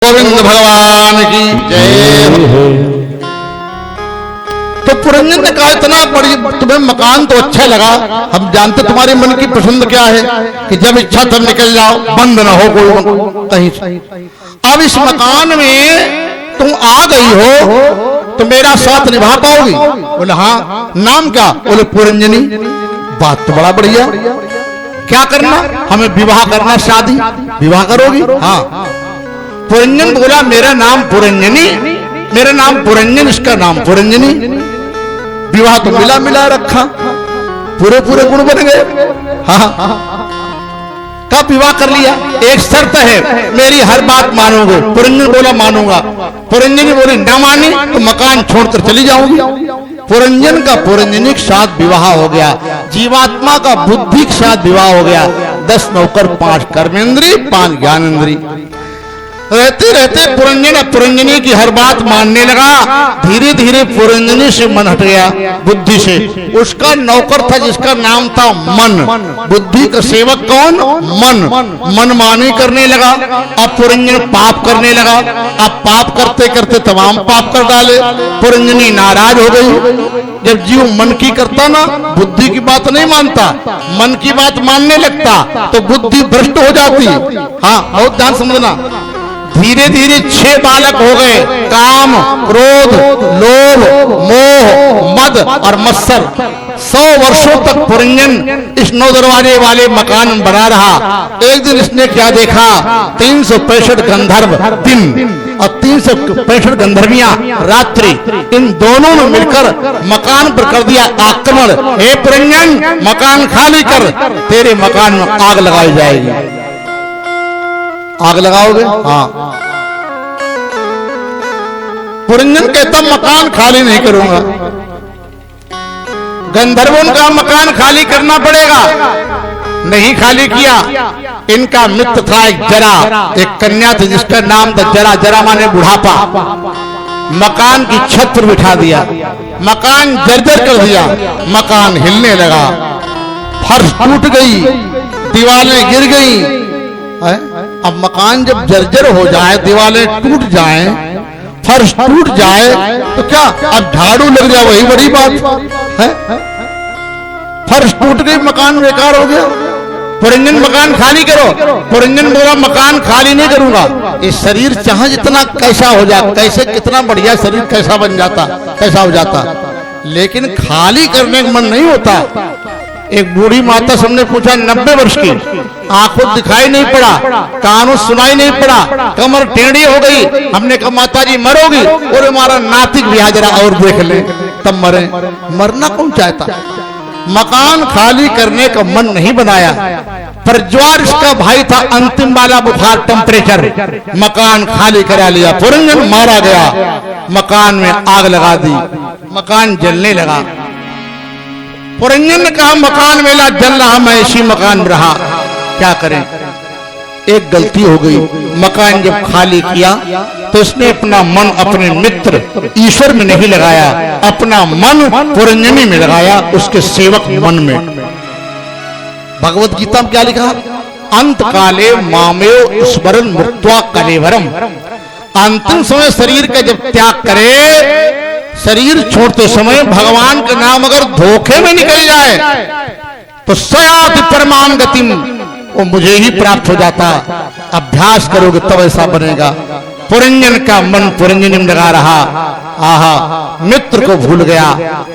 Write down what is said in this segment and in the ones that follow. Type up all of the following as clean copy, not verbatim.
गोविंद भगवान की जय हो। तो पुरंजन ने कहा इतना बड़ी तुम्हें मकान तो अच्छा लगा, हम जानते तुम्हारे मन की पसंद क्या है कि जब इच्छा तब निकल जाओ, बंद ना हो कोई कहीं से। अब इस मकान में तुम आ गई हो तो मेरा साथ निभा पाओगी? बोले हाँ। नाम क्या? बोले पुरंजनी। बात तो बड़ा बढ़िया। क्या करना? हमें विवाह करना, शादी। विवाह करोगी? हाँ। पुरंजन बोला मेरा नाम पुरंजनी, मेरा नाम पुरंजन, इसका नाम पुरंजनी। विवाह तो मिला मिला रखा, पूरे पूरे गुण बन गए। हाँ। कब विवाह कर लिया? एक शर्त है, मेरी हर बात मानोगे? पुरंजन बोला मानूंगा। पुरंजनी बोली ना मानी तो मकान छोड़कर चली जाऊंगी। पुरंजन का पुरंजनी के साथ विवाह हो गया, जीवात्मा का बुद्धि के साथ विवाह हो गया। 10 नौकर, 5 कर्मेंद्री, 5 ज्ञानेंद्री। रहते रहते पुरंजन पुरंजनी की हर बात मानने लगा। धीरे धीरे पुरंजनी से मन हट गया, बुद्धि से। उसका नौकर था जिसका नाम था मन। बुद्धि का सेवक कौन? मन। मनमानी करने लगा। अब पुरंजन पाप करने लगा। अब पाप करते करते तमाम पाप कर डाले। पुरंजनी नाराज हो गई। जब जीव मन की करता ना, बुद्धि की बात नहीं मानता, मन की बात मानने लगता तो बुद्धि भ्रष्ट हो जाती। हाँ, बहुत ध्यान समझना। धीरे धीरे 6 बालक हो गए। काम, क्रोध, लोभ, मोह, मद और मत्सर। 100 वर्षों तक पुरंजन इस 9 दरवाजे वाले मकान में बना रहा। एक दिन इसने क्या देखा? 365 गंधर्व दिन और 365 गंधर्वियां रात्रि। इन दोनों ने मिलकर मकान पर कर दिया आक्रमण। हे पुरंजन, मकान खाली कर, तेरे मकान में आग लगाई जाएगी। आग लगाओगे? हाँ। पुरंजन कहता मकान खाली नहीं करूंगा। गंधर्वों का मकान खाली करना पड़ेगा। नहीं खाली किया। इनका मित्र था एक जरा, एक कन्या थी जिसका नाम था जरा। जरा माने बुढ़ापा। मकान की छत पर बिठा दिया, मकान जर्जर कर दिया। मकान हिलने लगा, फर्श टूट गई, दीवारें गिर गई। अब मकान जब जर्जर हो जाए, दीवारें टूट जाएं, फर्श टूट जाए तो क्या अब झाड़ू लग जाए? वही बड़ी बात है। फर्श टूट गई, मकान बेकार हो गया। पुरंजन मकान खाली करो। पुरंजन बोला मकान खाली नहीं करूंगा। ये शरीर चाहे जितना कैसा हो जाए, कैसे कितना बढ़िया शरीर कैसा बन जाता, कैसा हो जाता, लेकिन खाली करने का मन नहीं होता। एक बूढ़ी माता सबने पूछा, 90 वर्ष की, आंखों दिखाई नहीं पड़ा, कानों सुनाई नहीं पड़ा, कमर टेढ़ी हो गई। हमने कहा माता जी मरोगी? और हमारा नातिक भी जरा और देख ले तब मरे। मरना कौन चाहता? मकान खाली करने का मन नहीं बनाया। प्रज्वार इसका भाई था, अंतिम वाला बुखार टेम्परेचर, मकान खाली करा लिया। पुरंजन मारा गया, मकान में आग लगा दी, मकान जलने लगा। पुरंजन ने कहा मकान मेला जल रहा, मैं इसी मकान में रहा, क्या करें? एक गलती हो गई। मकान जब खाली किया तो इसने अपना मन अपने मित्र ईश्वर में नहीं लगाया, अपना मन पुरंजनी में लगाया, उसके सेवक मन में। भगवत गीता में क्या लिखा? अंत काले मामेव स्मरण मुक्त्वा कलेवरम। अंतिम समय शरीर का जब त्याग करे, शरीर छोड़ते समय भगवान का नाम अगर धोखे में निकल जाए तो सयाति परमाम गतिम, वो मुझे ही प्राप्त हो जाता। अभ्यास करोगे तब ऐसा बनेगा। पुरंजन का मन पुरंजनी में लगा रहा। आहा, मित्र को भूल गया।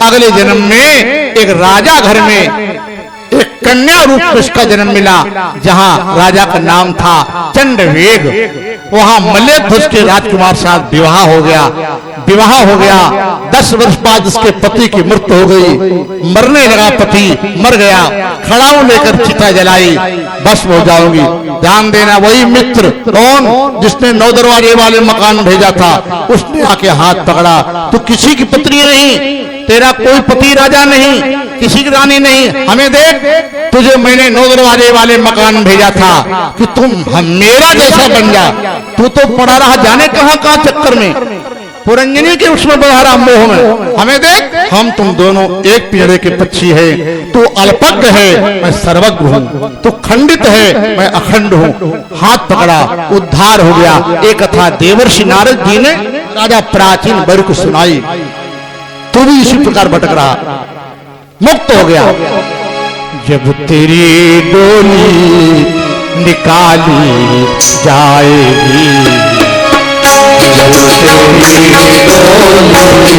अगले जन्म में एक राजा घर में एक कन्या रूप में इसका जन्म मिला, जहां राजा का नाम था चंडवेग। वहां मल्लध्वज के राजकुमार साथ विवाह हो गया। विवाह हो गया, 10 वर्ष बाद उसके पति की मृत्यु हो गई। मरने लगा पति, मर गया। खड़ाऊ लेकर चिता जलाई, भस्म हो जाऊंगी। ध्यान देना, वही मित्र कौन जिसने 9 दरवाजे वाले मकान भेजा था, उसने आके हाथ पकड़ा। तू किसी की पत्नी नहीं, तेरा कोई पति राजा नहीं, किसी की रानी नहीं, हमें देख, तुझे मैंने 9 दरवाजे वाले मकान भेजा था कि तुम मेरा जैसा बन जा। तू तो पड़ा रहा जाने कहां कहां चक्कर में। पुरंजनी के उसमें बहारा मोह में। हमें देख, हम तुम दोनों एक पिंजरे के पक्षी है। तू अल्पज्ञ है, मैं सर्वज्ञ हूँ। तू खंडित है, मैं अखंड हूँ। हाथ पकड़ा, उद्धार हो गया। एक कथा देवर्षि नारद जी ने राजा प्राचीन वर को सुनाई। तू भी इसी प्रकार भटक रहा, मुक्त हो गया। जब तेरी डोली निकाली जाएगी, जब तेरी डोली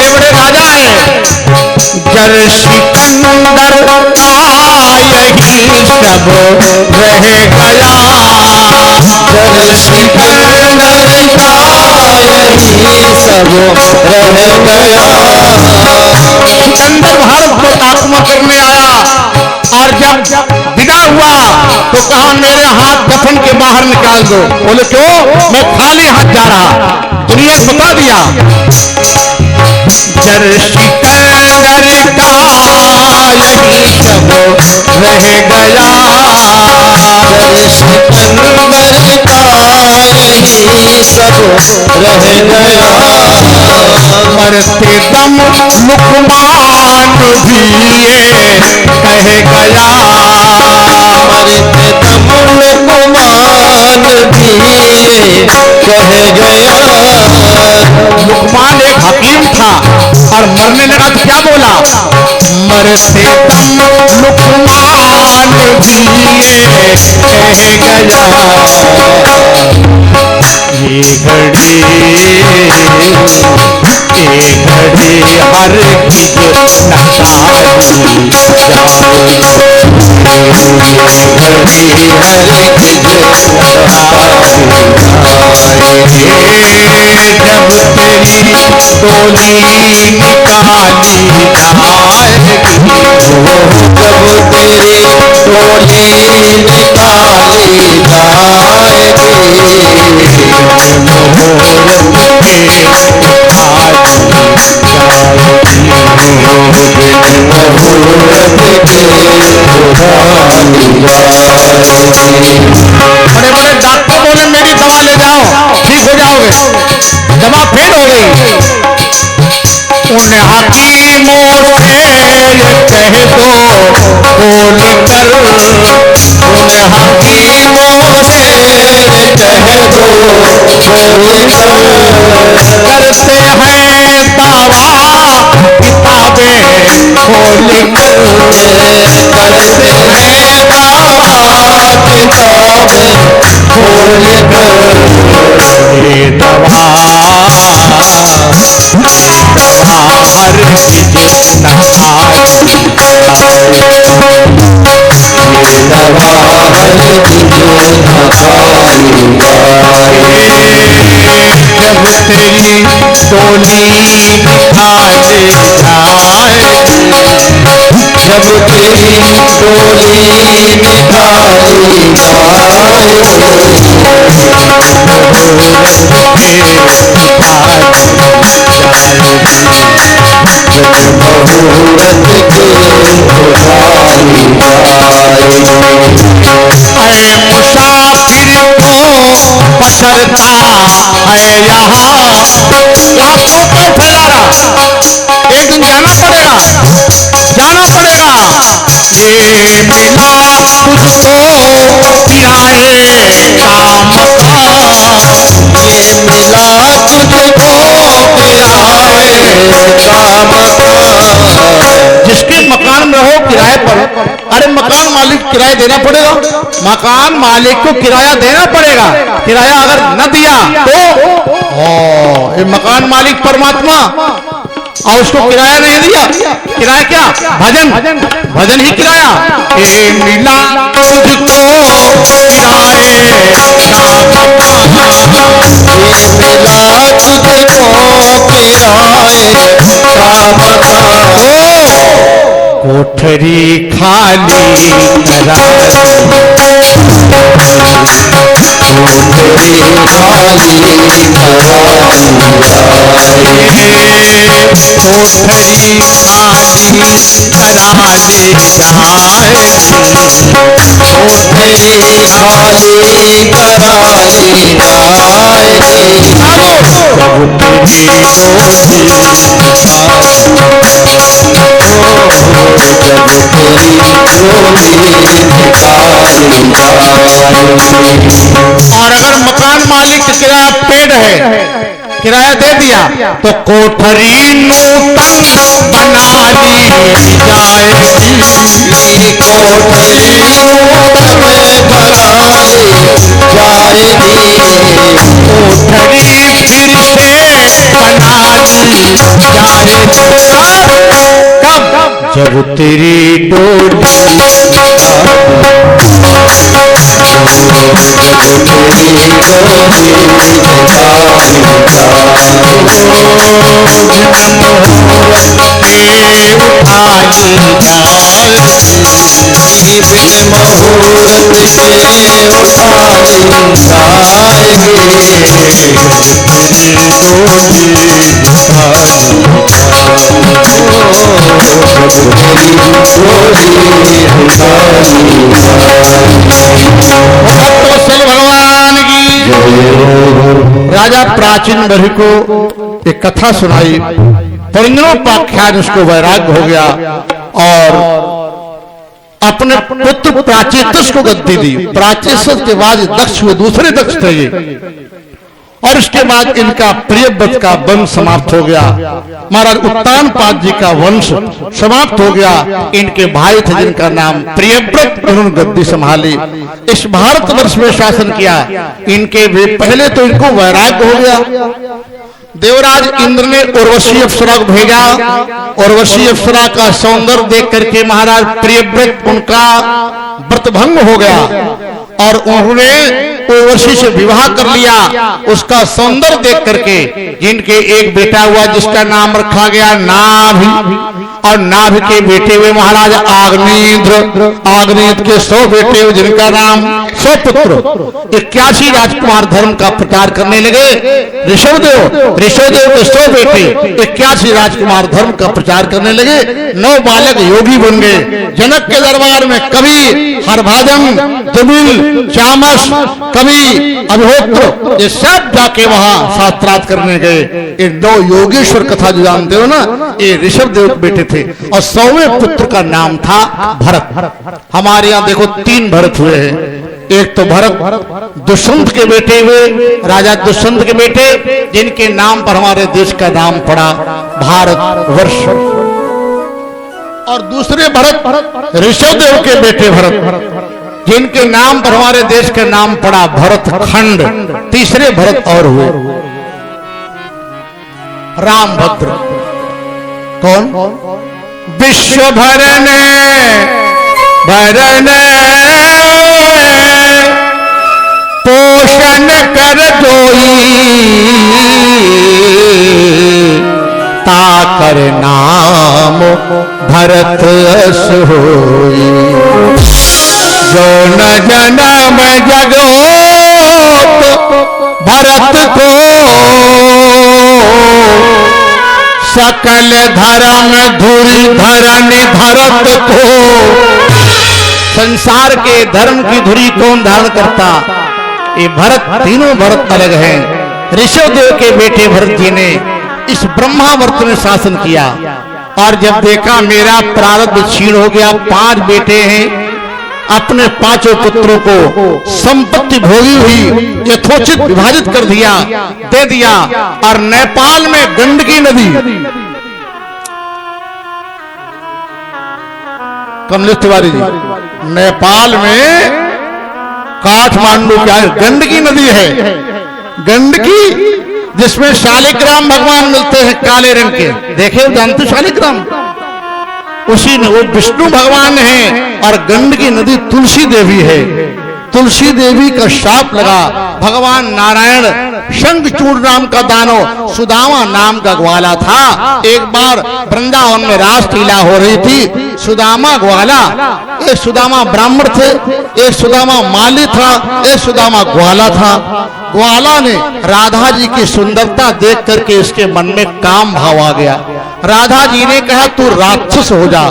बड़े राजा हैं, जर सिकंदर आयही सब रह गया, जर सिकंदर आयही सब रह गया। सिकंदर भारत को आक्रमण करने आया और जब विदा हुआ तो कहा मेरे हाथ दफन के बाहर निकाल दो। बोले क्यों? मैं खाली हाथ जा रहा। दुनिया बता दिया, जर सिकंदर का यही सब रह गया, जर सिकंदर का यही सब रह गया। मरते दम लुकमान भी ये कह गया, मरते दम लुकमान भी ये कह गया। लुकमान एक हकीम था और मरने लगा तो क्या बोला? मरते दम लुकमान भी ये कह गया। ये घड़ी हर चीज नसाई जाए, घड़ी हर चीज जब तेरी डोली निकाली जाएगी, जब तेरी डोली निकाली जाएगी, बड़े बड़े डॉक्टर बोले मेरी दवा ले जाओ ठीक हो जाओगे, दवा फेल हो गई। उन हकीमों से ये कह दो बोल कर, उन हकीमों से ये कह दो बोल कर, करते हैं दावा किताबें खोल कर, करते हैं दावा किताबें खोल कर। ये दवा हर चीज नसाई जाए, ये दवा हर चीज नसाई जाए। जब तेरी डोली निकाली जाएगी, जब तेरी डोली निकाली जाएगी, मुसाफिर को पसरता है यहाँ तो फैला रहा, एक दिन जाना पड़ेगा, जाना पड़ेगा। ये मिला तुझको किराए का मकान, ये मिला तुझको किराए का मकान। जिसके मकान में रहो किराए पर, अरे मकान मालिक किराया देना पड़ेगा, मकान मालिक को किराया देना पड़ेगा। किराया अगर न दिया तो ये मकान मालिक परमात्मा, और उसको किराया नहीं दिया, किराया क्या? भजन, भजन ही किराया। ए मिला तुझको किराए कोठरी खाली करा कोठरी खाली करा ले और अगर मकान मालिक किराया पेड़ है, किराया दे दिया तो कोठरी नूतन बना ली जाएगी, कोठरी नूतन बनाई जाएगी, कोठरी फिर से बना ली जाएगी। कब? जब तेरी डोली भगवान की राजा प्राचीन बरही को एक कथा सुनाई, परिणोपाख्यान उसको वैराग्य हो गया और अपने पुत्र प्राचेतस को गद्दी दी। प्राचेतस के बाद दक्ष हुए, दूसरे दक्ष थे ये, और इसके बाद इनका प्रियव्रत का वंश समाप्त हो गया। महाराज उत्तानपाद जी का वंश समाप्त हो गया। इनके भाई थे जिनका नाम प्रियव्रत, उन्होंने गद्दी संभाली, इस भारतवर्ष में शासन किया। इनके पहले तो इनको वैराग्य हो गया। देवराज इंद्र ने उर्वशी अप्सरा को भेजा। उर्वशी अप्सरा का सौंदर्य देख करके महाराज प्रियव्रत उनका व्रतभंग हो गया और उन्होंने उर्वशी से विवाह कर लिया। उसका सौंदर्य देख करके जिनके एक बेटा हुआ जिसका नाम रखा गया नाभ, और नाभ के बेटे हुए महाराज आग्नेयद्र। आग्नेय के 100 बेटे हुए जिनका नाम 100 पुत्र। 81 राजकुमार धर्म का प्रचार करने लगे। ऋषभदेव के 100 बेटे 81 राजकुमार धर्म का प्रचार करने लगे। 9 बालक योगी बन गए। जनक के दरबार में कवि हरभाजन, जमील, चामस, कवि, अभिहोत्र ये सब जाके वहां शास्त्रार्थ करने गए। ये 9 योगेश्वर कथा जो जानते हो ना, ये ऋषभदेव के बेटे थे और 100वें पुत्र का नाम था भरत। हमारे यहाँ देखो 3 भरत हुए हैं। एक तो भरत दुष्यंत के बेटे हुए, राजा दुष्यंत के बेटे जिनके नाम पर हमारे देश का नाम पड़ा भारत वर्ष। और दूसरे भरत ऋषभदेव के बेटे भरत जिनके नाम पर हमारे देश का नाम पड़ा भरत खंड। तीसरे भरत और हुए रामभद्र। कौन? विश्व भरने पोषण कर जोई, ताकर नाम भरत अस होई। जो न जन्म जगोत भरत को, सकल धर्म धुरी धरनि भरत को। संसार के धर्म की धुरी कौन धारण करता? ये भरत। तीनों भरत अलग हैं। ऋषभदेव के बेटे भरत जी ने इस ब्रह्मावर्त में शासन किया और जब देखा मेरा प्रारब्ध क्षीण हो गया, 5 बेटे हैं, अपने 5 पुत्रों को संपत्ति भोगी हुई यथोचित विभाजित कर दिया, दे दिया। और नेपाल में गंडकी नदी, कमलेश तिवारी जी, नेपाल में काठमांडू क्या गंडकी नदी है। गंडकी जिसमें शालिग्राम भगवान मिलते हैं काले रंग के, देखे जानते शालिग्राम? उसी ने वो विष्णु भगवान है। और गंडकी नदी तुलसी देवी है। तुलसी देवी का शाप लगा। भगवान नारायण शंखचूड़ नाम का दानव, सुदामा नाम का ग्वाला था। एक बार वृंदावन में रासलीला हो रही थी। सुदामा ग्वाला, एक सुदामा ब्राह्मण थे, एक सुदामा माली था, एक सुदामा ग्वाला था। ग्वाला ने राधा जी की सुंदरता देख करके इसके मन में काम भाव आ गया। राधा जी ने कहा तू राक्षस हो जा।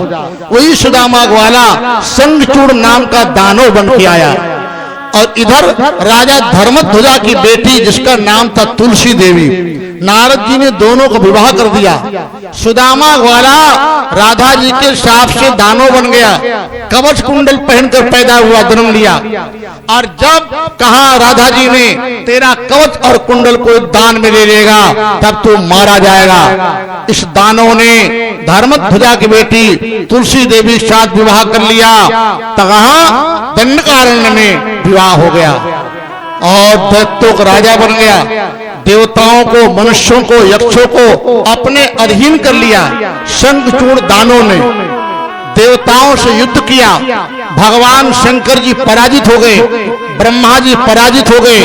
वही सुदामा ग्वाला शंखचूड़ नाम का दानव बन के आया। और इधर राजा धर्मध्वजा की बेटी जिसका नाम था तुलसी देवी, नारद जी ने दोनों को विवाह कर दिया। सुदामा ग्वाला राधा जी के शाप से दानव बन गया, कवच कुंडल पहनकर पैदा हुआ, जन्म लिया। और जब कहा राधा जी ने तेरा कवच और कुंडल को दान में ले लेगा तब तू मारा जाएगा। इस दानव ने धर्मध्वजा की बेटी तुलसी देवी के साथ विवाह कर लिया। तहाँ दंडकारण्य में विवाह हो गया और दैत्यों का राजा बन गया। देवताओं को, मनुष्यों को, यक्षों को अपने अधीन कर लिया। शंखचूड़ दानों ने देवताओं से युद्ध किया। भगवान शंकर जी पराजित हो गए, ब्रह्मा जी पराजित हो गए,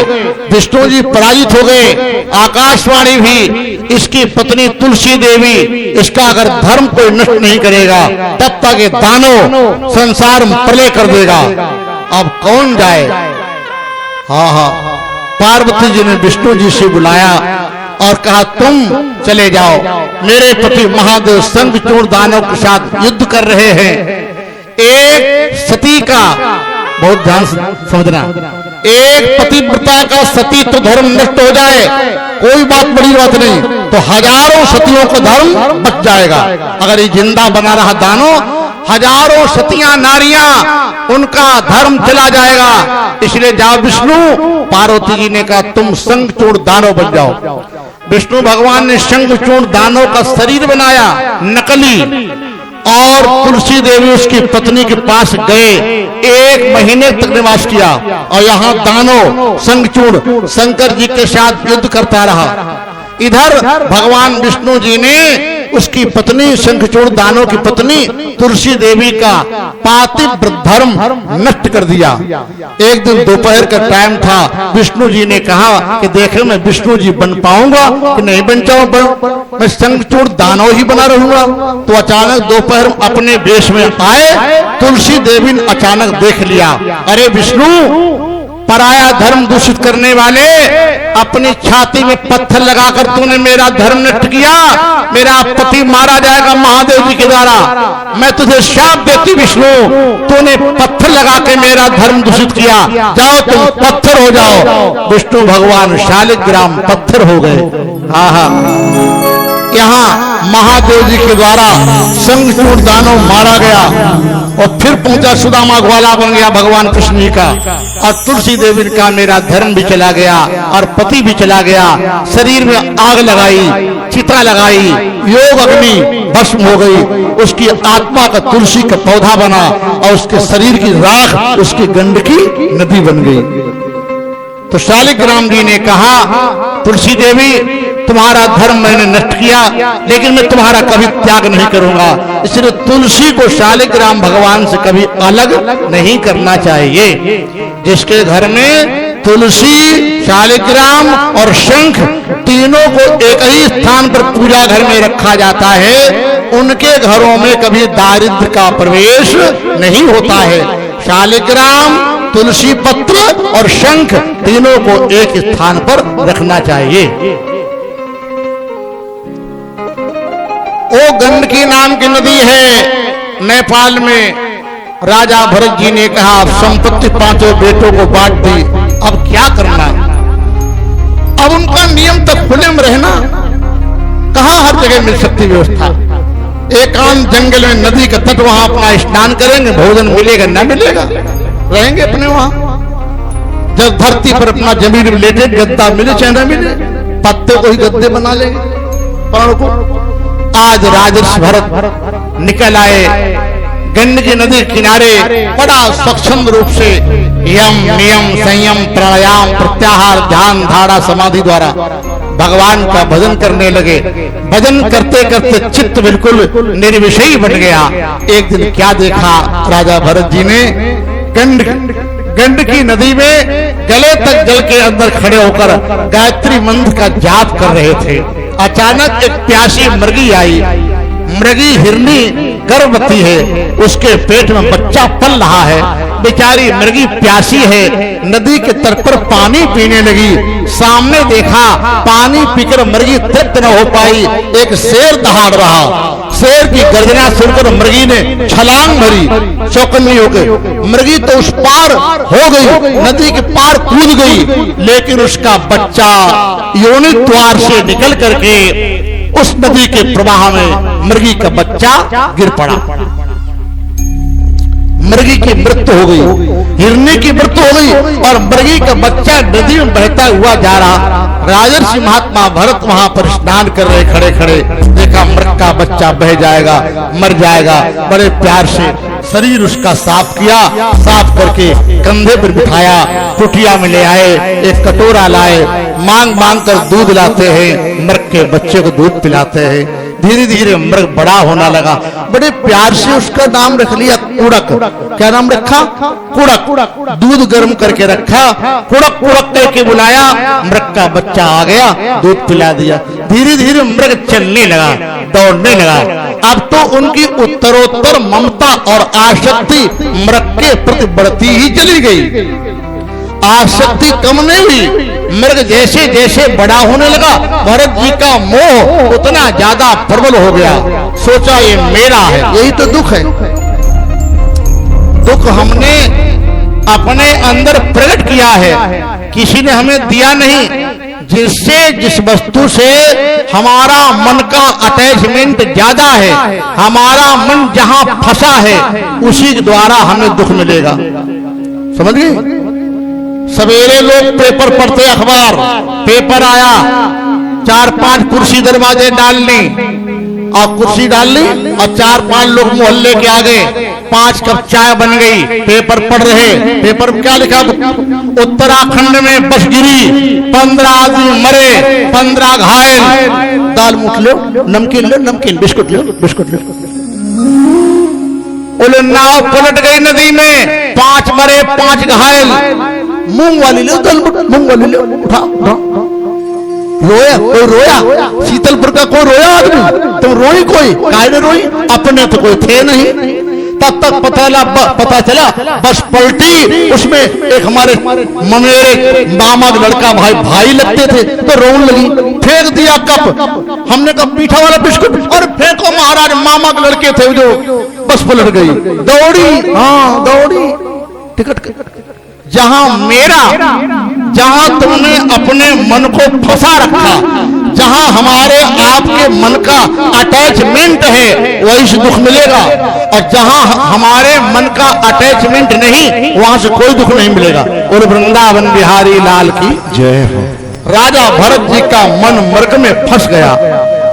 विष्णु जी पराजित हो गए। आकाशवाणी भी इसकी पत्नी तुलसी देवी इसका अगर धर्म कोई नष्ट नहीं करेगा तब तक ये दानव संसार में प्रलय कर देगा। अब कौन जाए? हाँ, पार्वती जी ने विष्णु जी से बुलाया और कहा तुम चले जाओ, मेरे पति महादेव शंखचूड़ दानव के साथ युद्ध कर रहे हैं। एक सती का, बहुत ध्यान समझना, एक पतिव्रता का सती तो धर्म नष्ट हो जाए कोई बात, बड़ी बात नहीं, तो हजारों सतियों का धर्म बच जाएगा। अगर ये जिंदा बना रहा दानव, हजारों सतियां नारियां उनका धर्म चला जाएगा। इसलिए जाओ विष्णु। पार्वती जी ने कहा तुम शंखचूड़ दानव बन जाओ। विष्णु भगवान ने शंखचूड़ दानव का शरीर बनाया नकली, और तुलसी देवी उसकी पत्नी के पास गए। 1 महीने तक निवास किया और यहाँ दानव शंखचूड़ शंकर जी के साथ युद्ध करता रहा। इधर भगवान विष्णु जी ने उसकी पत्नी शंखचूड़ दानव की पत्नी तुलसी देवी का पातिव्रत धर्म नष्ट कर दिया। एक दिन दोपहर का टाइम था, विष्णु जी ने कहा कि देखे मैं विष्णु जी बन पाऊंगा कि नहीं बन जाऊंगा, मैं शंखचूड़ दानव ही बना रहूंगा। तो अचानक दोपहर अपने वेश में आए। तुलसी देवी ने अचानक देख लिया, अरे विष्णु, पराया धर्म दूषित करने वाले, अपनी छाती में पत्थर लगाकर तूने मेरा धर्म नष्ट किया, मेरा पति मारा जाएगा महादेव जी के द्वारा। मैं तुझे शाप देती विष्णु, तूने पत्थर लगा के मेरा धर्म दूषित किया, जाओ तुम पत्थर हो जाओ। विष्णु भगवान शालिग्राम पत्थर हो गए। यहाँ महादेव जी के द्वारा शंखचूड़ दानव मारा गया और फिर पहुंचा सुदामा ग्वाला बन गया भगवान कृष्ण जी का। और तुलसी देवी का मेरा धर्म भी चला गया और पति भी चला गया। शरीर में आग लगाई, चिता लगाई, योग अग्नि भस्म हो गई। उसकी आत्मा का तुलसी का पौधा बना और उसके शरीर की राख उसकी गंडकी नदी बन गई। तो शालिग्राम जी ने कहा तुलसी देवी, तुम्हारा धर्म मैंने नष्ट किया, लेकिन मैं तुम्हारा कभी त्याग नहीं करूंगा। इसलिए तुलसी को शालिग्राम भगवान से कभी अलग नहीं करना चाहिए। जिसके घर में तुलसी, शालिग्राम और शंख तीनों को एक ही स्थान पर पूजा घर में रखा जाता है, उनके घरों में कभी दारिद्र्य का प्रवेश नहीं होता है। शालिग्राम, तुलसी पत्र और शंख तीनों को एक स्थान पर रखना चाहिए। वो गंडकी नाम की नदी है नेपाल में। राजा भरत जी ने कहा अब संपत्ति 5 बेटों को बांट दी, अब क्या करना। अब उनका नियम तक खुले में रहना, कहां हर जगह मिल सकती व्यवस्था। एकांत जंगल में नदी का तट, वहां अपना स्नान करेंगे, भोजन मिलेगा ना मिलेगा, रहेंगे अपने वहां। जब धरती पर अपना जमीन में लेटे, गद्दा मिले चाहे ना मिले, पत्ते को ही गद्दे बना लेंगे प्राण को। आज राजर्षि भरत निकल आए गंडकी नदी किनारे, बड़ा स्वच्छंद रूप से यम नियम संयम प्राणायाम प्रत्याहार ध्यान धारा समाधि द्वारा भगवान का भजन करने लगे। भजन करते करते चित्त बिल्कुल निर्विषयी बन गया। एक दिन क्या देखा राजा भरत जी ने, गंडकी नदी में गले तक जल के अंदर खड़े होकर गायत्री मंत्र का जाप कर रहे थे। अचानक एक प्यासी मृगी आई। मृगी हिरनी गर्भवती है, उसके पेट में बच्चा पल रहा है। बेचारी मृगी प्यासी है, नदी के तट पर पानी पीने लगी। सामने देखा, पानी पीकर मृगी तृप्त न हो पाई, एक शेर दहाड़ रहा। शेर की गर्जना सुनकर मृगी ने छलांग भरी। चौकन्नी हो गई मृगी तो उस पार हो गई, नदी के पार कूद गई, लेकिन उसका बच्चा योनि द्वार से निकल करके उस नदी के प्रवाह में मृगी का बच्चा गिर पड़ा। मृगी की मृत्यु हो गई, हिरनी की मृत्यु हो गई और मृगी का बच्चा नदी में बहता हुआ जा रहा। राजर्षि महात्मा भरत वहां पर स्नान कर रहे खड़े खड़े, देखा मृग का बच्चा बह जाएगा, मर जाएगा। बड़े प्यार से शरीर उसका साफ किया, साफ करके कंधे पर बिठाया, कुटिया में ले आए, एक कटोरा लाए, मांग मांग कर दूध लाते हैं, मृग के बच्चे को दूध पिलाते हैं। धीरे धीरे मृग बड़ा होने लगा। बड़े प्यार से उसका नाम रख लिया कुड़क। क्या नाम रखा? कुड़क। दूध गर्म करके रखा, कुड़क कुड़क करके बुलाया, मृग का बच्चा आ गया, दूध पिला दिया। धीरे धीरे मृग चलने लगा, दौड़ने लगा। अब तो उनकी उत्तरोत्तर ममता और आसक्ति मृग के प्रति बढ़ती ही चली गई, आसक्ति कम नहीं हुई। मृग जैसे जैसे बड़ा होने लगा, भरत जी का मोह उतना ज्यादा प्रबल हो गया। सोचा ये मेरा है। यही तो दुख है, दुख हमने अपने अंदर प्रकट किया है, किसी ने हमें दिया नहीं। जिससे जिस वस्तु से हमारा मन का अटैचमेंट ज्यादा है, हमारा मन जहां फंसा है, उसी के द्वारा हमें दुख मिलेगा। समझ गए? सवेरे लोग पेपर पढ़ते, अखबार, पेपर आया, 4-5 कुर्सी दरवाजे डाल ली और कुर्सी डाल ली और 4-5 लोग मोहल्ले के आ गए, 5 कप चाय बन गई, पेपर पढ़ रहे। पेपर में क्या लिखा? उत्तराखंड में बस गिरी, 15 आदमी मरे, 15 घायल। दाल मुठ लो, नमकीन लो, नमकीन, बिस्कुट लो, बिस्कुट लो। बोले नाव पलट गई नदी में, 5 मरे, 5 घायल। मूंग वाली लो, दाल मूंग वाली लो, उठा उठा। रोया कोई? रोया? शीतलपुर का कोई रोया आदमी? तुम रोई कोई? काहे रोई? अपने तो कोई थे नहीं। तब तक पता चला बस पलटी, उसमें एक हमारे ममेरे मामा का लड़का भाई लगते थे, तो रोने लगी। फेंक दिया कप। हमने कहा मीठा वाला बिस्कुट, और फेंको महाराज, मामा के लड़के थे जो, बस पलट गई। दौड़ी, हाँ दौड़ी, टिकट। जहां मेरा, जहां तुमने अपने मन को फंसा रखा, जहां हमारे आपके मन का अटैचमेंट है, वहीं से दुख मिलेगा। और जहां हमारे मन का अटैचमेंट नहीं, वहां से कोई दुख नहीं मिलेगा। और वृंदावन बिहारी लाल की जय हो। राजा भरत जी का मन मृग में फंस गया।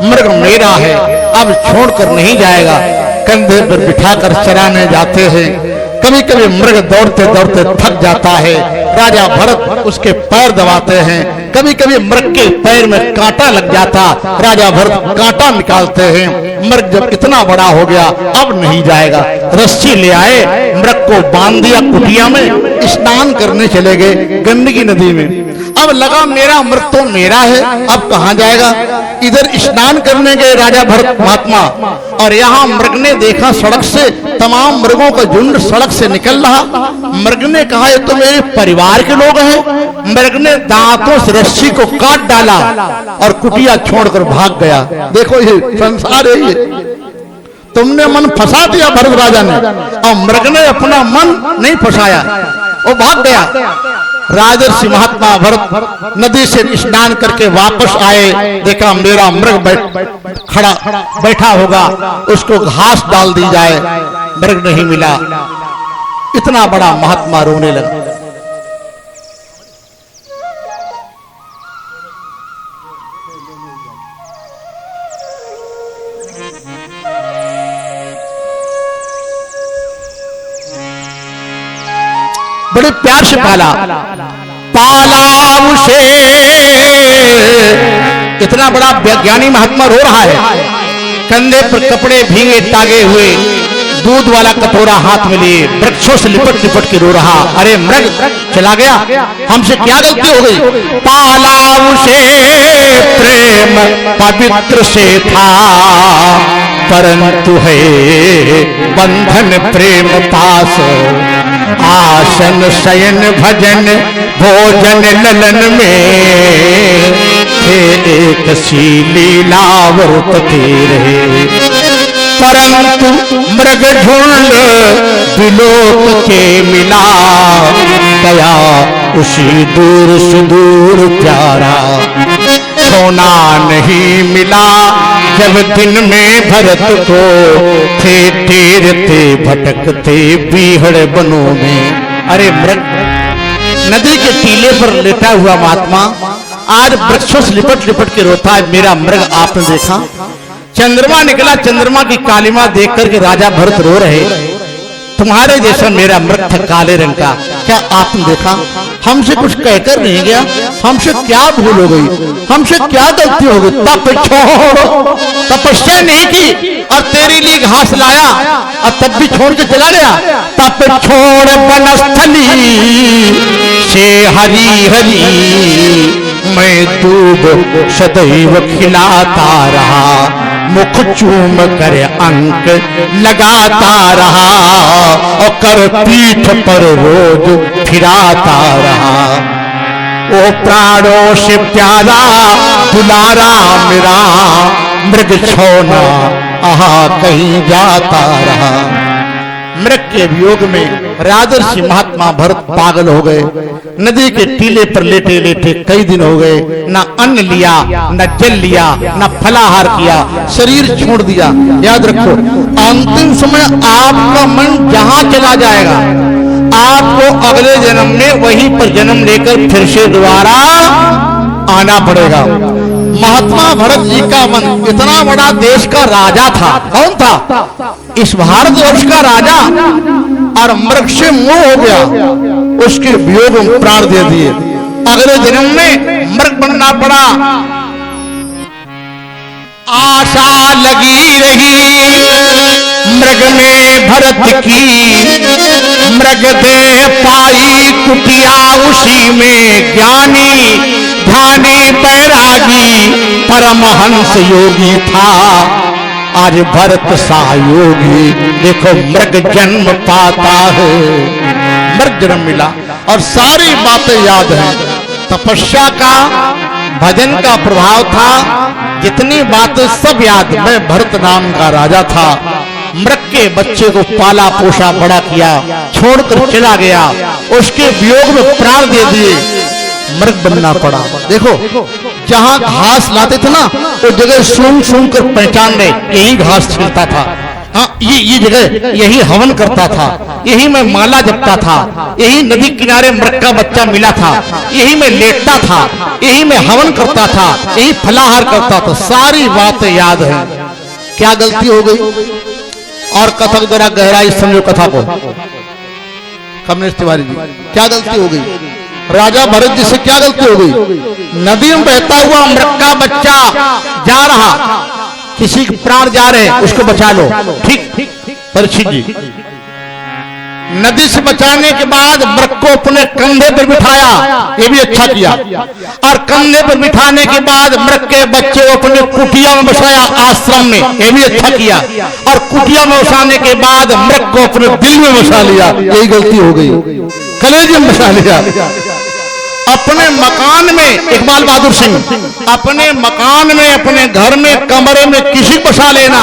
मृग मेरा है, अब छोड़कर नहीं जाएगा। कंधे पर बिठाकर चराने जाते हैं। कभी कभी मृग दौड़ते दौड़ते थक जाता है, राजा भरत उसके पैर दबाते हैं। कभी कभी मृग के पैर में कांटा लग जाता, राजा भरत कांटा निकालते हैं। मृग जब इतना बड़ा हो गया, अब नहीं जाएगा, रस्सी ले आए, मृग को बांध दिया कुटिया में, स्नान करने चले गए गंडकी नदी में। अब लगा मेरा मृग तो मेरा है, अब कहां जाएगा। इधर स्नान करने गए राजा भरत महात्मा, और यहाँ मृग ने देखा सड़क से तमाम मृगों का झुंड सड़क से निकल रहा। मृग ने कहा ये तो मेरे परिवार के लोग हैं। मृग ने दांतों से रस्सी को काट डाला और कुटिया छोड़कर भाग गया। देखो ये संसार है, ये तुमने मन फंसा दिया भरत राजा ने, और मृग ने अपना मन नहीं फंसाया, वो भाग गया। राजर्षि महात्मा भरत नदी से स्नान करके वापस आए, देखा मेरा मृग बैठा होगा, उसको घास डाल दी जाए, मृग नहीं मिला। इतना बड़ा महात्मा रोने लगा। बड़े प्यार से पाला उसे। इतना बड़ा ज्ञानी महात्मा रो रहा है, कंधे पर कपड़े भीगे टागे हुए, दूध वाला कटोरा हाथ में लिए वृक्षों से लिपट लिपट के रो रहा। अरे मृग चला गया, हमसे क्या गलती हो गई? पाला उसे प्रेम पवित्र से था, परंतु है बंधन प्रेम पास। आसन शयन भजन भोजन ललन में, थे एक सी लीलावर्तते रहे। परंतु मृग झुंड विलोक के मिला, गया उसी दूर सुदूर प्यारा। सोना नहीं मिला जब दिन में भरत को, थे तेरते भटकते बीहड़ बनों में। अरे मृग, नदी के टीले पर लेटा हुआ महात्मा आज वृक्षों से लिपट लिपट के रोता है। मेरा मृग आपने देखा? चंद्रमा निकला, चंद्रमा की कालिमा देख करके राजा भरत रो रहे। तुम्हारे जैसा मेरा मृग था काले रंग का, क्या आपने देखा? हमसे कुछ कहकर नहीं गया, हमसे क्या भूल हो गई, हमसे क्या गलती हो गई? तपस्या नहीं की और तेरे लिए घास लाया और तब भी छोड़ के चला गया। तप छोड़ वनस्थली से हरी हरी, मैं दूब सदैव खिलाता रहा। मुख चूम कर अंक लगाता रहा, और कर पीठ पर रोज फिराता रहा। ओ प्राणों से प्यारा दुलारा मेरा, मृग छोना आहा कहीं जाता रहा। मृग के वियोग में राजर्षि महात्मा भरत पागल हो गए। नदी के टीले पर लेटे लेटे कई दिन हो गए, न अन्न लिया, न जल लिया, न फलाहार किया, शरीर छोड़ दिया। याद रखो, अंतिम समय आपका मन जहां चला जाएगा, आपको अगले जन्म में वहीं पर जन्म लेकर फिर से दोबारा आना पड़ेगा। महात्मा भरत जी का मन इतना बड़ा देश का राजा था। कौन था? इस भारतवर्ष का राजा, और मृग से मोह हो गया, उसके वियोग में प्राण दे दिए। अगले जन्म में मृग बनना पड़ा। आशा लगी रही मृग में भरत की, मृग दे पाई कुटिया उसी में ज्ञानी, ध्यानी बैरागी परमहंस योगी था। आज भरत सा योगी देखो मृग जन्म पाता है। मृग जन्म मिला और सारी बातें याद है। तपस्या का, भजन का प्रभाव था, जितनी बातें सब याद। मैं भरत नाम का राजा था, मृग के बच्चे को पाला पोषा बड़ा किया, छोड़कर चला गया, उसके वियोग में प्राण दे दिए, मृग बनना पड़ा। देखो, जहां घास लाते थे ना, वो जगह सूंघ सूंघ कर पहचान ले, यही घास छिलता था। हाँ, ये जगह यही हवन करता था, यही मैं माला जपता था, यही नदी किनारे मृग का बच्चा मिला था, यही मैं लेटता था, यही मैं हवन करता था, यही फलाहार करता था। सारी बातें याद है। क्या गलती हो गई? और कथा को जरा गहराई समझो कथा को। कमलेश तिवारी जी, क्या गलती हो गई? राजा भरत जी से क्या गलती हो गई? नदी में बहता हुआ मृग का बच्चा जा रहा, किसी के प्राण जा रहे, उसको बचा लो। ठीक परीक्षित जी, नदी से बचाने के बाद मृग को अपने कंधे पर बिठाया, ये भी अच्छा किया। और कंधे पर बिठाने के बाद मृग के बच्चे को अपने कुटिया में बसाया, आश्रम में, ये भी अच्छा किया। और कुटिया में बसाने के बाद मृग को अपने दिल में बसा लिया, यही गलती हो गई। कलेजे में बसा लिया। अपने मकान में, इकबाल बहादुर सिंह, अपने मकान में, अपने घर में, कमरे में किसी को बसा लेना,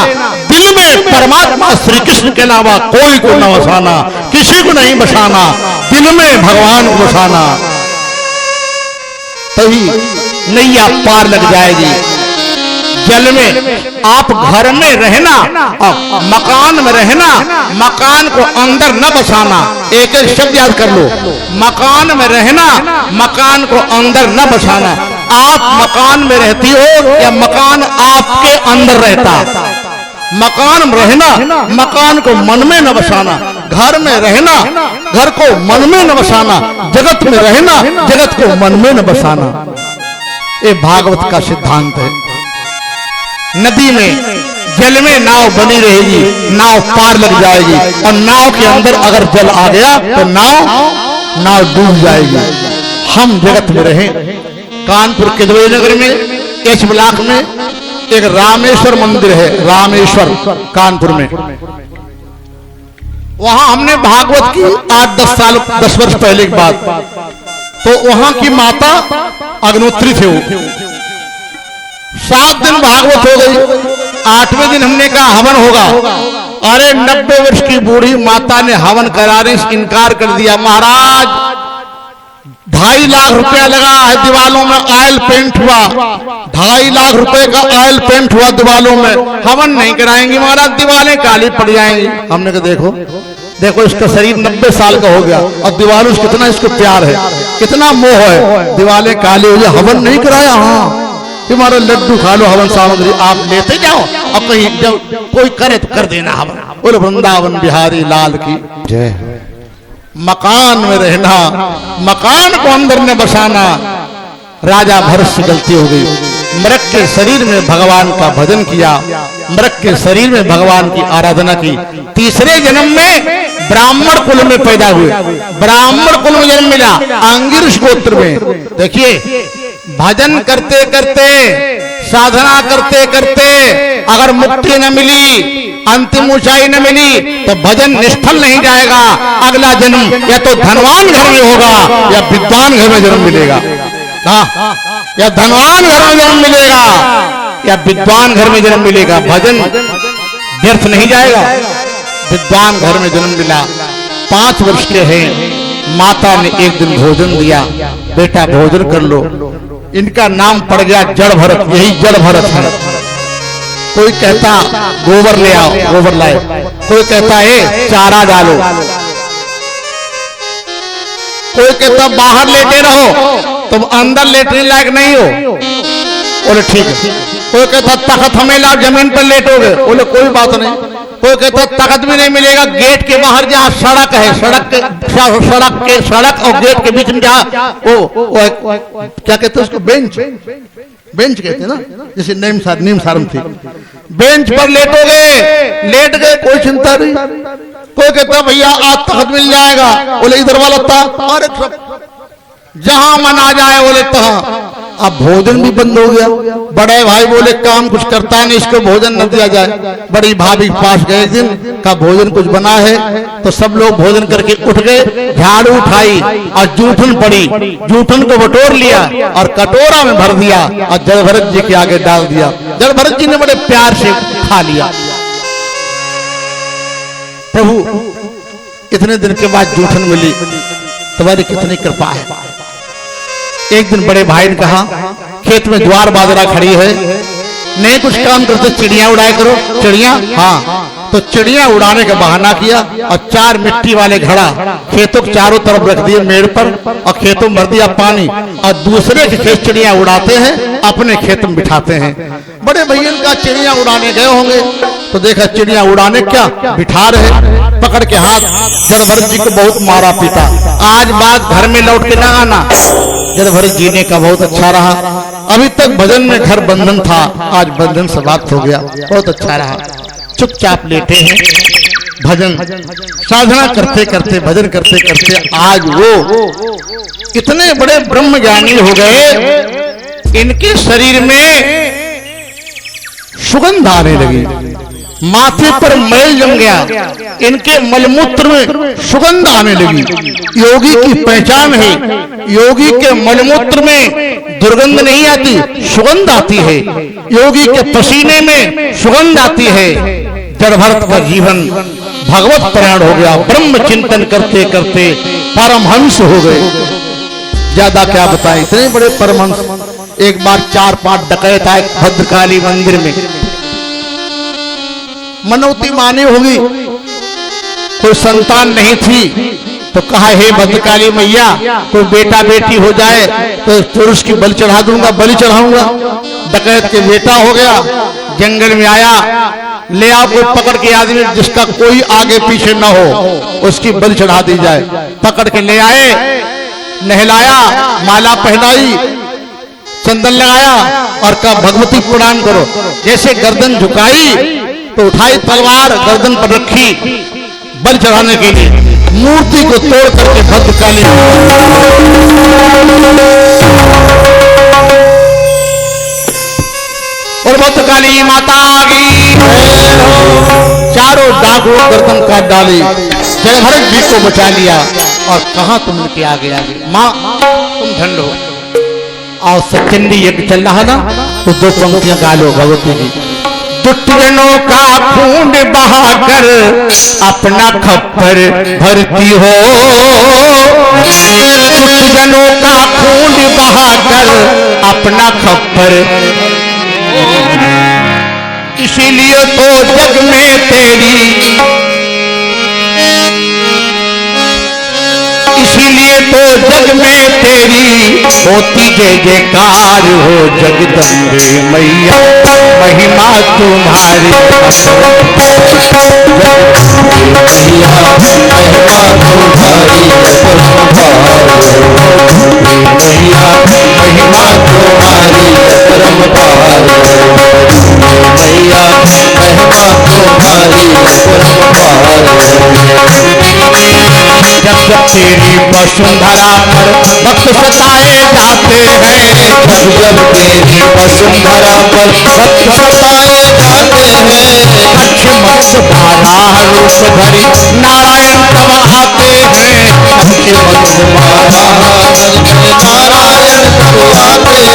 दिल में परमात्मा श्री कृष्ण के अलावा कोई को न बसाना, किसी को नहीं बसाना, दिल में भगवान को बसाना, तभी नैया पार लग जाएगी। जल में आप घर में रहना और मकान में रहना, मकान को अंदर न बसाना। एक एक शब्द याद कर लो, मकान में रहना, मकान को अंदर न बसाना। आप मकान में रहती हो या मकान आपके अंदर रहता? मकान में रहना, मकान को मन में न बसाना। घर में रहना, घर को मन में न बसाना। जगत में रहना, जगत को मन में न बसाना। ये भागवत का सिद्धांत है। नदी में जल में नाव बनी रहेगी, नाव पार लग जाएगी, और नाव के अंदर अगर जल आ गया तो नाव डूब जाएगी। हम जगत में रहे। कानपुर किदवई नगर में एच ब्लॉक में एक रामेश्वर मंदिर है, रामेश्वर कानपुर में। वहां हमने भागवत की 8-10 वर्ष पहले की बात। तो वहां की माता अग्नोत्री थे, वो 7 दिन भागवत हो गई। 8वें दिन हमने कहा हवन होगा। अरे 90 वर्ष की बूढ़ी माता ने हवन कराने से इनकार कर दिया। महाराज 2.5 लाख रुपया लगा है दीवालों में, ऑयल पेंट हुआ, 2.5 लाख रुपए का ऑयल पेंट हुआ दीवालों में, हवन नहीं कराएंगे महाराज, दीवारें काली पड़ जाएंगी। हमने कहा देखो इसका शरीर 90 साल का हो गया और दीवारों से कितना इसको प्यार है, कितना मोह है, दीवारें काली हो जाए, हवन नहीं कराया। हाँ तुम्हारा लड्डू खा लो, हवन सामग्री आप लेते जाओ, और कहीं जब कोई करे तो कर देना हवन। बोलो वृंदावन बिहारी लाल की जय। मकान में रहना, मकान को अंदर में बसाना, राजा भरत से गलती हो गई। मृग के शरीर में भगवान का भजन किया, मृग के शरीर में भगवान की आराधना की। तीसरे जन्म में ब्राह्मण कुल में पैदा हुए, ब्राह्मण कुल में जन्म मिला, अंगिरस गोत्र में। देखिए भजन करते करते, साधना करते करते अगर मुक्ति न मिली, अंतिम ऊंचाई न मिली, तो भजन निष्फल नहीं जाएगा। अगला जन्म या तो धनवान घर में होगा या विद्वान घर में जन्म मिलेगा। या धनवान घर में जन्म मिलेगा या विद्वान घर में जन्म मिलेगा। भजन व्यर्थ नहीं जाएगा। विद्वान घर में जन्म मिला, 5 वर्ष के हैं। माता ने एक दिन भोजन दिया, बेटा भोजन कर लो। इनका नाम पड़ गया जड़ भरत। यही जड़ भरत है। कोई कहता गोबर ले आओ, गोबर लाए, कोई कहता है चारा डालो, कोई कहता बाहर लेटे रहो, तुम अंदर लेटने लायक नहीं हो। बोले ठीक है। कोई कहता तख्त हमें लाओ, जमीन पर लेटोगे। बोले कोई बात नहीं। कोई कहता तख्त भी नहीं मिलेगा, गेट के बाहर जहाँ सड़क है, सड़क और गेट के बीच में जहाँ क्या कहते हैं उसको, बेंच कहते हैं ना, जैसे नीम सारम थी, बेंच पर लेटोगे, लेट गए, कोई चिंता नहीं। कोई कहता भैया आज तख्त मिल जाएगा। बोले इधर वाला था, अरे जहां मन आ जाए बोले तहां। अब भोजन भी बंद हो गया। बड़े भाई बोले काम कुछ करता नहीं, इसको भोजन न दिया जाए। बड़ी भाभी के पास गए, दिन का भोजन कुछ बना है, तो सब लोग भोजन करके उठ गए, झाड़ू उठाई और जूठन पड़ी, जूठन को बटोर लिया और कटोरा में भर दिया और जड़ भरत जी के आगे डाल दिया। जड़ भरत जी ने बड़े प्यार से खा लिया। प्रभु इतने दिन के बाद जूठन मिली, तुम्हारी कितनी कृपा है। एक दिन बड़े भाई ने कहा खेत में ज्वार बाजरा खड़ी है, नहीं कुछ काम करते, चिड़िया उड़ाया करो। चिड़िया, हाँ। तो चिड़िया उड़ाने का बहाना किया और 4 मिट्टी वाले घड़ा खेतों के चारों तरफ रख दिए मेड़ पर, और खेतों में भर दिया पानी, और दूसरे के खेत चिड़िया उड़ाते हैं, अपने खेत में बिठाते हैं। बड़े भैया का चिड़िया उड़ाने गए होंगे तो देखा चिड़िया उड़ाने क्या बिठा रहे, पकड़ के हाथ। जड़ भरत जी को बहुत मारा पीटा। आज बात घर में लौट के ना आना। जड़ भरत जी ने का बहुत अच्छा रहा। अभी तक भजन में घर बंधन था, आज बंधन समाप्त हो गया, बहुत अच्छा रहा। चुपचाप लेटे हैं, भजन साधना करते करते, भजन करते करते आज वो इतने बड़े ब्रह्म ज्ञानी हो गए, इनके शरीर में सुगंध आने लगी, माथे पर मैल जम गया, इनके मलमूत्र में सुगंध आने लगी। योगी की पहचान है, योगी के मलमूत्र में दुर्गंध नहीं आती, सुगंध आती है। योगी के पसीने में सुगंध आती है। जड़ भरत का जीवन भगवत परायण हो गया, ब्रह्म चिंतन करते करते परमहंस हो गए। ज्यादा क्या बताएं, इतने बड़े परमहंस। एक बार 4-5 डकैत आए भद्रकाली मंदिर में, मनौती मानी होगी, कोई संतान नहीं थी, तो कहा हे भद्रकाली मैया कोई बेटा बेटी हो जाए तो पुरुष की बलि चढ़ा दूंगा, बलि चढ़ाऊंगा। डकैत के बेटा हो गया, जंगल में आया, ले आओ कोई पकड़ के आदमी जिसका कोई आगे पीछे न हो, उसकी बलि चढ़ा दी जाए। पकड़ के ले आए, नहलाया, माला पहनाई, चंदन लगाया और कहा भगवती प्रणाम करो। जैसे गर्दन झुकाई तो उठाई तलवार, गर्दन पर रखी बल चढ़ाने के लिए, मूर्ति को तोड़ करके भद्रकाली और भद्रकाली माता आ गई। चारों डाकू गर्दन काट डाली, जयभरत जी को बचा लिया और कहा तुम उनके आगे आगे। माँ तुम ठंड हो, और सचंडी यज्ञ चल रहा ना, तो दो पंक्तियां गालो भगवती जी। दुष्टजनों का खून बहाकर अपना खप्पर भरती हो, दुष्टजनों का खून बहाकर अपना खप्पर, इसीलिए तो जग में तेरी, इसीलिए तो जग में तेरी होती जय जयकार हो जगदम्बे मैया, महिमा तुम्हारी मैया, महिमा तुम्हारी मैया, महिमा तुम्हारी परम्पार मैया, महिमा तुम्हारी परम्पार। जब जब तेरी वसुंधरा पर भक्त सताए जाते हैं, जब जब तेरी वसुंधरा पर भक्त सताए जाते हैं, लक्ष्मण बारह रूप धरी नारायण तब आते हैं, लक्ष्मण बारह नारायण तब आते हैं।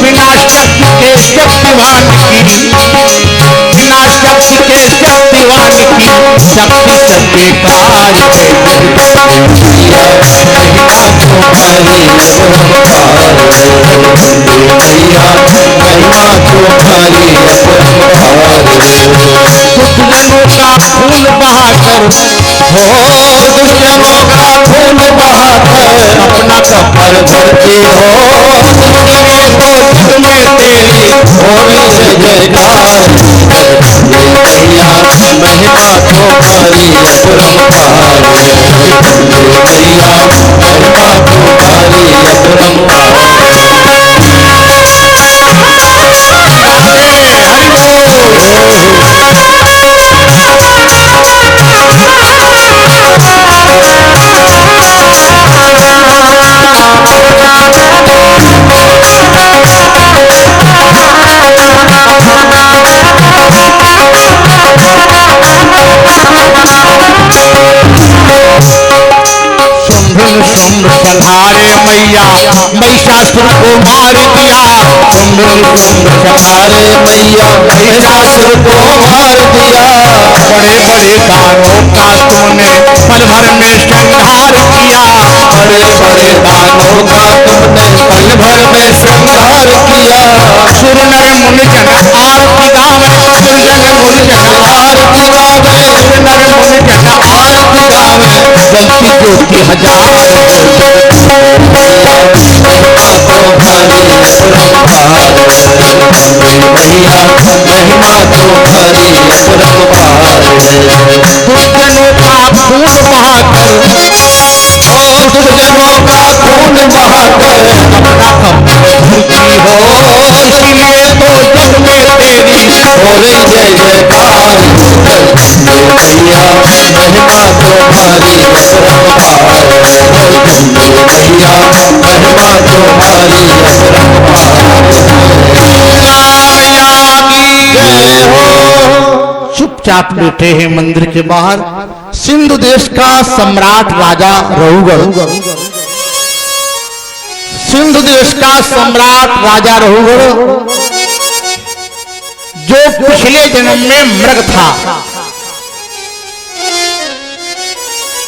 बिना शक्ति के शक्तिवान की, बिना शक्ति के शक्तिवान की शक्ति सब बेकार है। महिमा तुम्हारी परम्पार मैया, महिमा तुम्हारी परम्पार। दुष्टजनों का खून बहाकर हो, दुष्टजनों का खून बहाकर अपना कफर भरती हो, इसीलिए तो जग में तेरी होगी जय जयकार मैया, महिमा तुम्हारी परम्पार मैया, महिमा तुम्हारी परम्पार। शुंभ संहारे मैया, महिषासुर को मार दिया, शुंभ संहारे मैया, महिषासुर को मार दिया। बड़े बड़े दानों का तूने पल भर में संहार किया, बड़े बड़े दानों का तूने पल भर में संहार किया। सुर नर मुनि जन आरती गावे, सुरजन मुनि जन आरती गावे, सुर नर मुनि जन आरती गावे, जलती ज्योति हजार मैया, महिमा तुम्हारी परम्पार मैया, महिमा तुम्हारी परम्पार। दुष्टजनों का खून बहाकर, दुष्टजनों का खून बहाकर अपना खप्पर भरती हो, इसीलिए तो जग में तेरी हो रही जय जयकार मैया, महिमा तुम्हारी परम्पार मैया, महिमा तुम्हारी परम्पार। चुपचाप बैठे हैं मंदिर के बाहर सिंधु देश का सम्राट राजा रहुगढ़, सिंधु देश का सम्राट राजा रहुगढ़, जो पिछले जन्म में मृग था।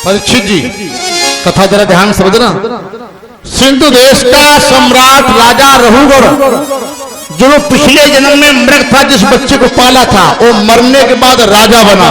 परीक्षित जी कथा जरा ध्यान से समझना। सिंधु देश का सम्राट राजा रहुगढ़, जो पिछले जन्म में मृग था, जिस बच्चे को पाला था, वो मरने के बाद राजा बना।